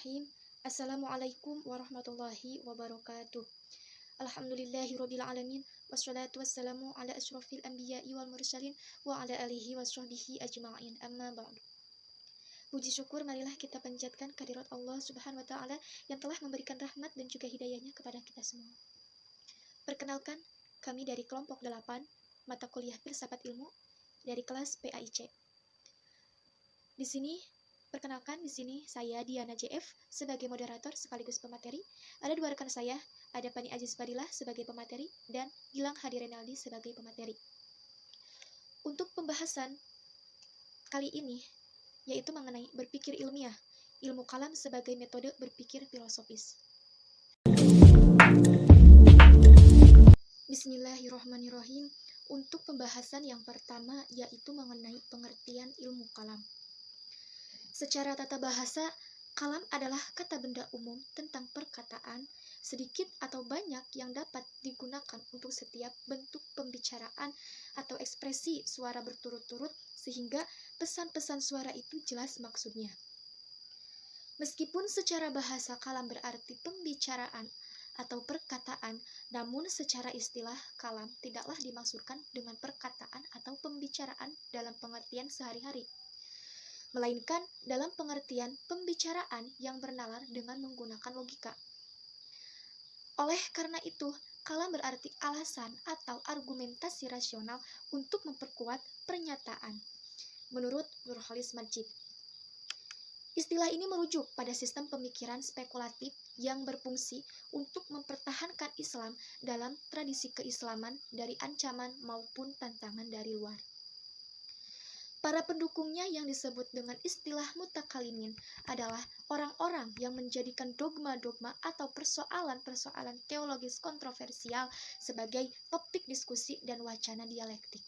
Bismillahirrahmanirrahim. Assalamualaikum warahmatullahi wabarakatuh. Alhamdulillahirabbil alamin wassalatu wassalamu ala asyrofil anbiya'i wal mursalin wa ala alihi washabbihi ajma'in. Amma ba'du. Puji syukur marilah kita panjatkan kehadirat Allah Subhanahu wa taala yang telah memberikan rahmat dan juga hidayahnya kepada kita semua. Perkenalkan, kami dari kelompok 8 mata kuliah Filsafat Ilmu dari kelas PAIC. Perkenalkan, di sini saya Diana JF sebagai moderator sekaligus pemateri. Ada dua rekan saya, ada Pani Aziz Fadilah sebagai pemateri dan Gilang Hadi Renaldi sebagai pemateri. Untuk pembahasan kali ini yaitu mengenai berpikir ilmiah, ilmu kalam sebagai metode berpikir filosofis. Bismillahirrahmanirrahim. Untuk pembahasan yang pertama yaitu mengenai pengertian ilmu kalam. Secara tata bahasa, kalam adalah kata benda umum tentang perkataan, sedikit atau banyak yang dapat digunakan untuk setiap bentuk pembicaraan atau ekspresi suara berturut-turut sehingga pesan-pesan suara itu jelas maksudnya. Meskipun secara bahasa kalam berarti pembicaraan atau perkataan, namun secara istilah kalam tidaklah dimaksudkan dengan perkataan atau pembicaraan dalam pengertian sehari-hari, melainkan dalam pengertian pembicaraan yang bernalar dengan menggunakan logika. Oleh karena itu, kalam berarti alasan atau argumentasi rasional untuk memperkuat pernyataan, menurut Nurholis Majid. Istilah ini merujuk pada sistem pemikiran spekulatif yang berfungsi untuk mempertahankan Islam dalam tradisi keislaman dari ancaman maupun tantangan dari luar. Para pendukungnya yang disebut dengan istilah mutakalimin adalah orang-orang yang menjadikan dogma-dogma atau persoalan-persoalan teologis kontroversial sebagai topik diskusi dan wacana dialektik,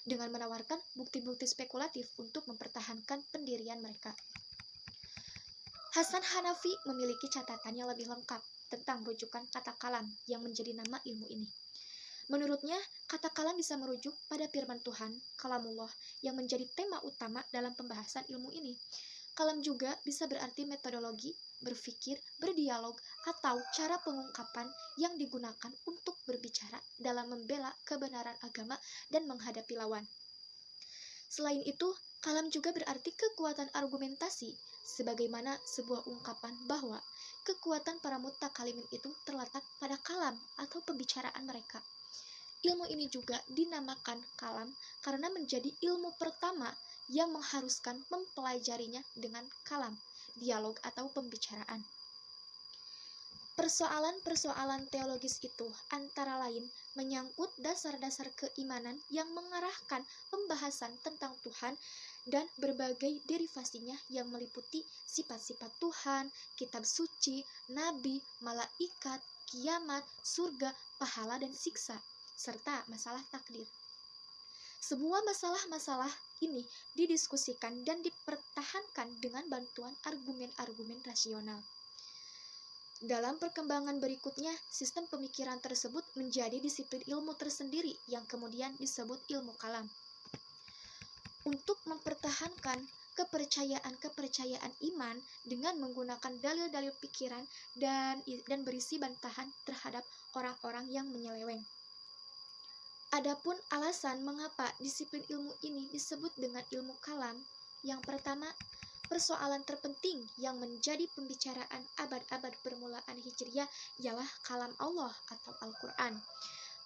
dengan menawarkan bukti-bukti spekulatif untuk mempertahankan pendirian mereka. Hasan Hanafi memiliki catatan yang lebih lengkap tentang rujukan kata kalam yang menjadi nama ilmu ini. Menurutnya, kata kalam bisa merujuk pada firman Tuhan, kalamullah, yang menjadi tema utama dalam pembahasan ilmu ini. Kalam juga bisa berarti metodologi, berpikir, berdialog, atau cara pengungkapan yang digunakan untuk berbicara dalam membela kebenaran agama dan menghadapi lawan. Selain itu, kalam juga berarti kekuatan argumentasi, sebagaimana sebuah ungkapan bahwa kekuatan para mutakalimin itu terletak pada kalam atau pembicaraan mereka. Ilmu ini juga dinamakan kalam karena menjadi ilmu pertama yang mengharuskan mempelajarinya dengan kalam, dialog atau pembicaraan. Persoalan-persoalan teologis itu antara lain menyangkut dasar-dasar keimanan yang mengarahkan pembahasan tentang Tuhan dan berbagai derivasinya yang meliputi sifat-sifat Tuhan, kitab suci, nabi, malaikat, kiamat, surga, pahala, dan siksa, serta masalah takdir. Semua masalah-masalah ini didiskusikan dan dipertahankan dengan bantuan argumen-argumen rasional. Dalam perkembangan berikutnya, sistem pemikiran tersebut menjadi disiplin ilmu tersendiri yang kemudian disebut ilmu kalam. Untuk mempertahankan kepercayaan iman dengan menggunakan dalil-dalil pikiran dan berisi bantahan terhadap orang-orang yang menyeleweng. Adapun alasan mengapa disiplin ilmu ini disebut dengan ilmu kalam, yang pertama, persoalan terpenting yang menjadi pembicaraan abad-abad permulaan Hijriyah ialah kalam Allah atau Al-Quran.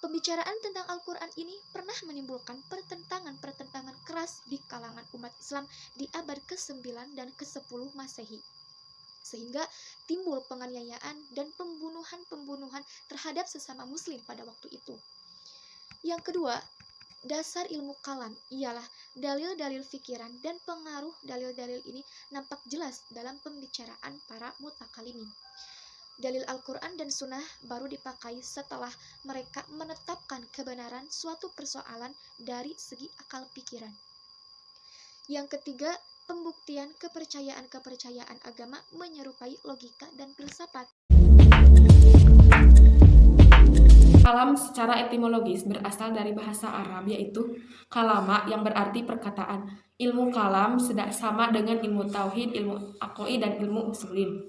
Pembicaraan tentang Al-Quran ini pernah menimbulkan pertentangan keras di kalangan umat Islam di abad ke-9 dan ke-10 Masehi, sehingga timbul penganiayaan dan pembunuhan terhadap sesama muslim pada waktu itu. Yang kedua, dasar ilmu kalam ialah dalil-dalil fikiran dan pengaruh dalil-dalil ini nampak jelas dalam pembicaraan para mutakalimin. Dalil Al-Quran dan Sunnah baru dipakai setelah mereka menetapkan kebenaran suatu persoalan dari segi akal pikiran. Yang ketiga, pembuktian kepercayaan agama menyerupai logika dan filsafat. Kalam secara etimologis berasal dari bahasa Arab yaitu kalama yang berarti perkataan. Ilmu kalam sama dengan ilmu tauhid, ilmu aqaid dan ilmu usulin.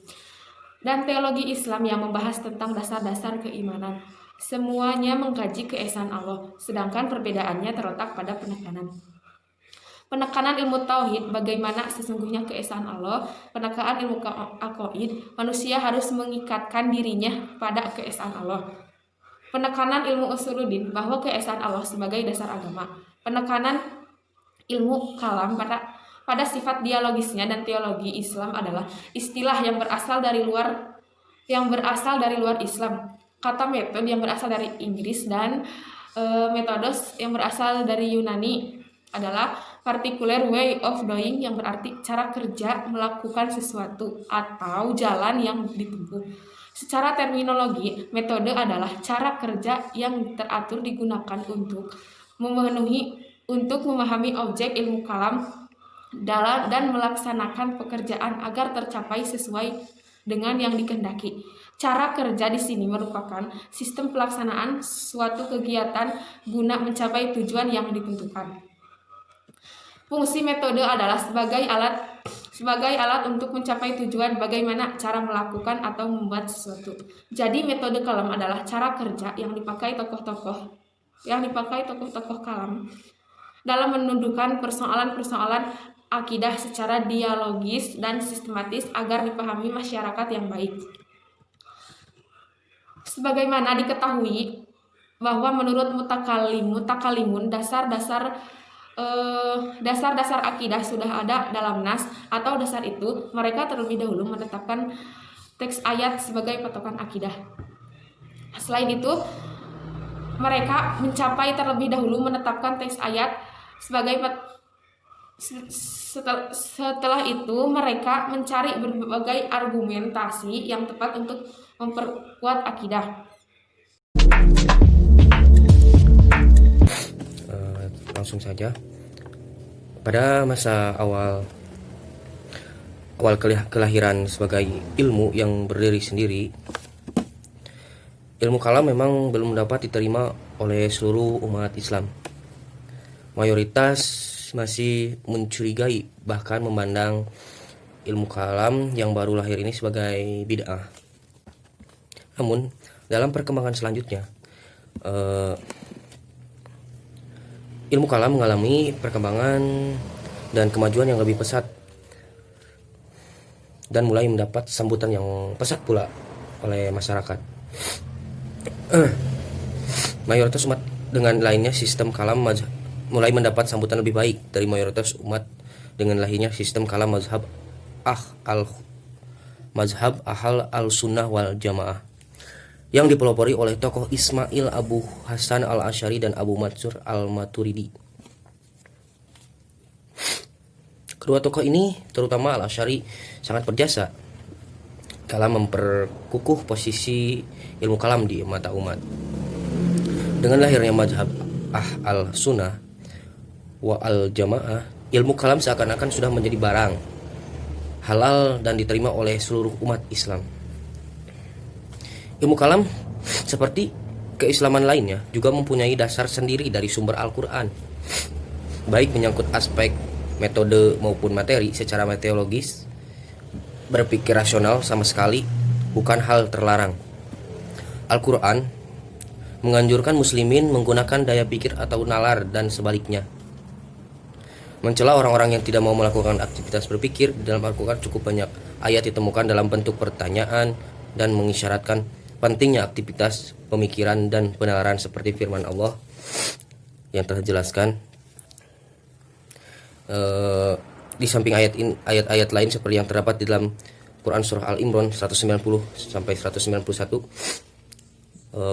dan teologi Islam yang membahas tentang dasar-dasar keimanan. Semuanya mengkaji keesaan Allah, sedangkan perbedaannya terletak pada penekanan. Penekanan ilmu tauhid, bagaimana sesungguhnya keesaan Allah. Penekanan ilmu aqaid, manusia harus mengikatkan dirinya pada keesaan Allah. Penekanan ilmu usuluddin, bahwa keesaan Allah sebagai dasar agama. Penekanan ilmu kalam pada sifat dialogisnya, dan teologi Islam adalah istilah yang berasal dari luar Islam. Kata metode yang berasal dari Inggris dan metodos yang berasal dari Yunani adalah particular way of doing, yang berarti cara kerja melakukan sesuatu atau jalan yang ditempuh. Secara terminologi, metode adalah cara kerja yang teratur digunakan untuk memahami objek ilmu kalam dan melaksanakan pekerjaan agar tercapai sesuai dengan yang dikehendaki. Cara kerja di sini merupakan sistem pelaksanaan suatu kegiatan guna mencapai tujuan yang ditentukan. Fungsi metode adalah sebagai alat untuk mencapai tujuan, bagaimana cara melakukan atau membuat sesuatu. Jadi metode kalam adalah cara kerja yang dipakai tokoh-tokoh kalam dalam menundukkan persoalan-persoalan akidah secara dialogis dan sistematis agar dipahami masyarakat yang baik. Sebagaimana diketahui bahwa menurut mutakalimun dasar-dasar akidah sudah ada dalam nas atau dasar itu, mereka terlebih dahulu menetapkan teks ayat sebagai patokan akidah. Selain itu, mereka terlebih dahulu menetapkan teks ayat sebagai setelah itu mereka mencari berbagai argumentasi yang tepat untuk memperkuat akidah. Langsung saja, pada masa awal kelahiran sebagai ilmu yang berdiri sendiri, ilmu kalam memang belum dapat diterima oleh seluruh umat Islam. Mayoritas masih mencurigai, bahkan memandang ilmu kalam yang baru lahir ini sebagai bid'ah. Namun dalam perkembangan selanjutnya, ilmu kalam mengalami perkembangan dan kemajuan yang lebih pesat dan mulai mendapat sambutan yang pesat pula oleh masyarakat. Mayoritas umat dengan lainnya sistem kalam mulai mendapat sambutan lebih baik dari mayoritas umat dengan lahirnya sistem kalam mazhab ahal al-sunnah wal jamaah yang dipelopori oleh tokoh Ismail Abu Hasan al-Asy'ari dan Abu Mansur al-Maturidi. Kedua tokoh ini, terutama al-Asy'ari, sangat berjasa dalam memperkukuh posisi ilmu kalam di mata umat. Dengan lahirnya mazhab al-sunnah wa al-jamaah, ilmu kalam seakan-akan sudah menjadi barang halal dan diterima oleh seluruh umat Islam. Ilmu kalam seperti keislaman lainnya juga mempunyai dasar sendiri dari sumber Al-Quran, baik menyangkut aspek metode maupun materi. Secara teologis, berpikir rasional sama sekali bukan hal terlarang. Al-Quran menganjurkan muslimin menggunakan daya pikir atau nalar dan sebaliknya. Mencela orang-orang yang tidak mau melakukan aktivitas berpikir. Dalam Al-Quran cukup banyak ayat ditemukan dalam bentuk pertanyaan dan mengisyaratkan pentingnya aktivitas pemikiran dan penalaran, seperti firman Allah yang telah dijelaskan. Di samping ayat-ayat lain seperti yang terdapat di dalam Quran surah Al-Imran 190 sampai 191.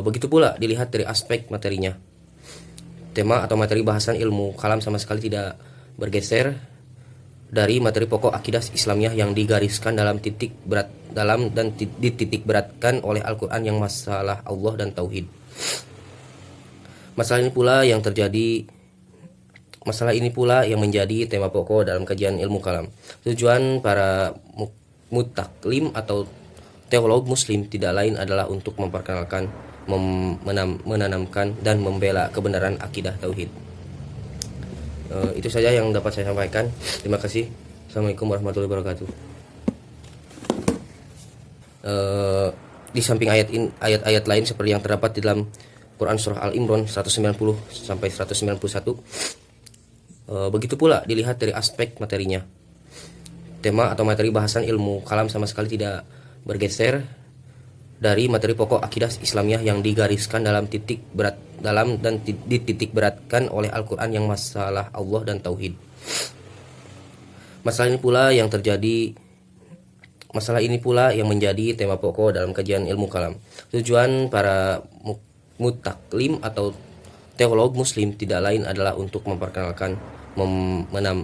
Begitu pula dilihat dari aspek materinya. Tema atau materi bahasan ilmu kalam sama sekali tidak bergeser dari materi pokok akidah Islamiyah yang digariskan dalam titik beratkan oleh Al-Quran, yang masalah Allah dan tauhid. Masalah ini pula yang menjadi tema pokok dalam kajian ilmu kalam. Tujuan para mutaklim atau teolog muslim tidak lain adalah untuk memperkenalkan, menanamkan dan membela kebenaran akidah tauhid. Itu saja yang dapat saya sampaikan. Terima kasih. Assalamualaikum warahmatullahi wabarakatuh. di samping ayat-ayat lain seperti yang terdapat di dalam Quran surah Al-Imran 190 sampai 191. Begitu pula dilihat dari aspek materinya. Tema atau materi bahasan ilmu kalam sama sekali tidak bergeser dari materi pokok akidah Islamiyah yang digariskan dalam titik beratkan oleh Al-Quran yang masalah Allah dan Tauhid. Masalah ini pula yang menjadi tema pokok dalam kajian ilmu kalam. Tujuan para mutaklim atau teolog muslim tidak lain adalah untuk memperkenalkan,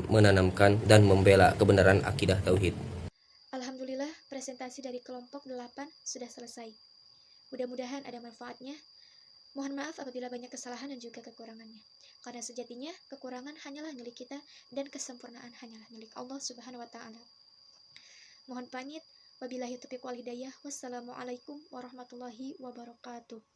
menanamkan, dan membela kebenaran akidah tauhid. Alhamdulillah, presentasi dari kelompok 8 sudah selesai. Mudah-mudahan ada manfaatnya. Mohon maaf apabila banyak kesalahan dan juga kekurangannya. Karena sejatinya, kekurangan hanyalah milik kita dan kesempurnaan hanyalah milik Allah Subhanahu wa Ta'ala. Mohon pamit. Wabillahi taufiq wal hidayah. Wassalamualaikum warahmatullahi wabarakatuh.